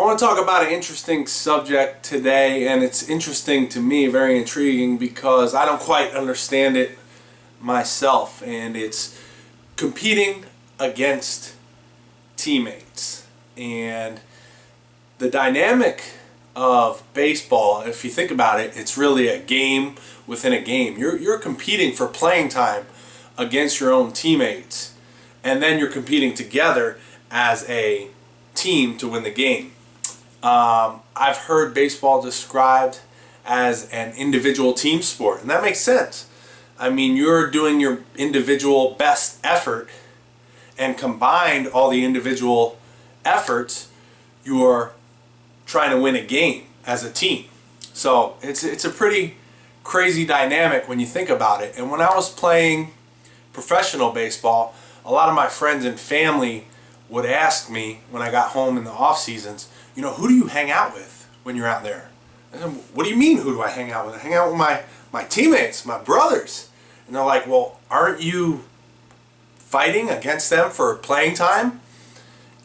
want to talk about an interesting subject today, and it's interesting to me, very intriguing, because I don't quite understand it myself, and it's competing against teammates. And the dynamic of baseball, if you think about it, it's really a game within a game. You're competing for playing time against your own teammates, and then you're competing together as a team to win the game. I've heard baseball described as an individual team sport, and that makes sense. I mean, you're doing your individual best effort, and combined all the individual efforts, you're trying to win a game as a team. So it's a pretty crazy dynamic when you think about it. And when I was playing professional baseball, a lot of my friends and family would ask me when I got home in the off seasons, who do you hang out with when you're out there? I said, what do you mean, who do I hang out with? I hang out with my teammates, my brothers. And they're like, well, aren't you fighting against them for playing time?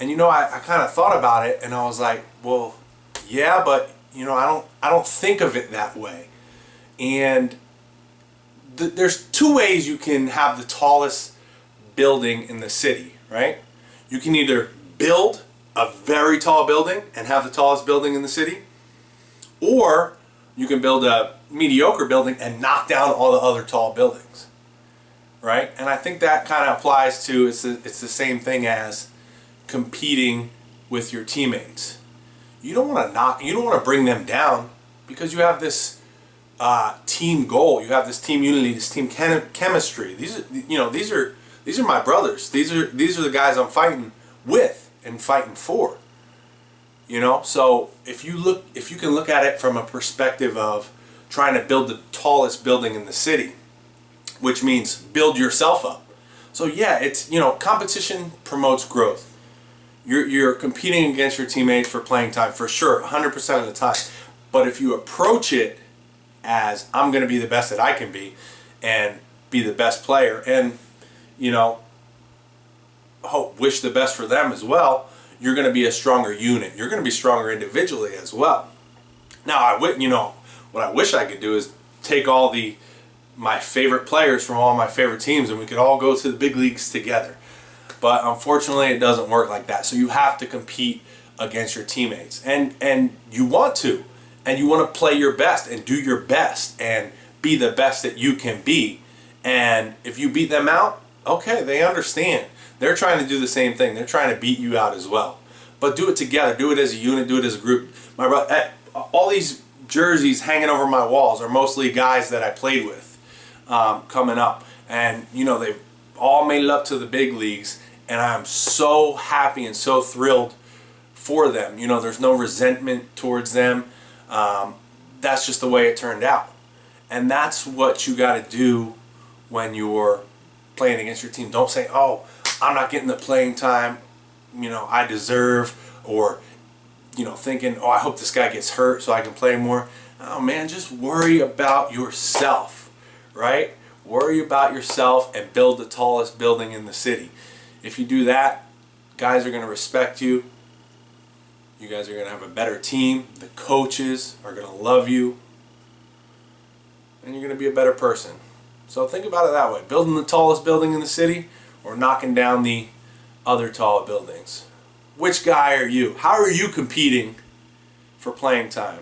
And I kind of thought about it, and I was like, well, yeah, but I don't think of it that way. And there's two ways you can have the tallest building in the city, right? You can either build a very tall building and have the tallest building in the city, or you can build a mediocre building and knock down all the other tall buildings, right? And I think that kind of applies to, it's the same thing as competing with your teammates. You don't want to bring them down, because you have this team goal, you have this team unity, this team chemistry. These are my brothers. These are the guys I'm fighting with and fighting for. So if you can look at it from a perspective of trying to build the tallest building in the city, which means build yourself up. So yeah, it's competition promotes growth. You're competing against your teammates for playing time, for sure, 100% of the time. But if you approach it as, I'm going to be the best that I can be and be the best player, and wish the best for them as well, you're going to be a stronger unit. You're going to be stronger individually as well. Now, what I wish I could do is take all my favorite players from all my favorite teams, and we could all go to the big leagues together. But unfortunately, it doesn't work like that. So you have to compete against your teammates, and you want to, and you want to play your best and do your best and be the best that you can be. And if you beat them out, okay, they understand. They're trying to do the same thing. They're trying to beat you out as well. But do it together. Do it as a unit. Do it as a group. All these jerseys hanging over my walls are mostly guys that I played with coming up. And, they've all made it up to the big leagues. And I'm so happy and so thrilled for them. There's no resentment towards them. That's just the way it turned out. And that's what you got to do when you're playing against your team. Don't say, oh, I'm not getting the playing time I deserve, or thinking, oh, I hope this guy gets hurt so I can play more. Oh man, just worry about yourself, right? Worry about yourself and build the tallest building in the city. If you do that, guys are going to respect you. You guys are going to have a better team. The coaches are going to love you, and you're going to be a better person. So think about it that way. Building the tallest building in the city, or knocking down the other tall buildings. Which guy are you? How are you competing for playing time?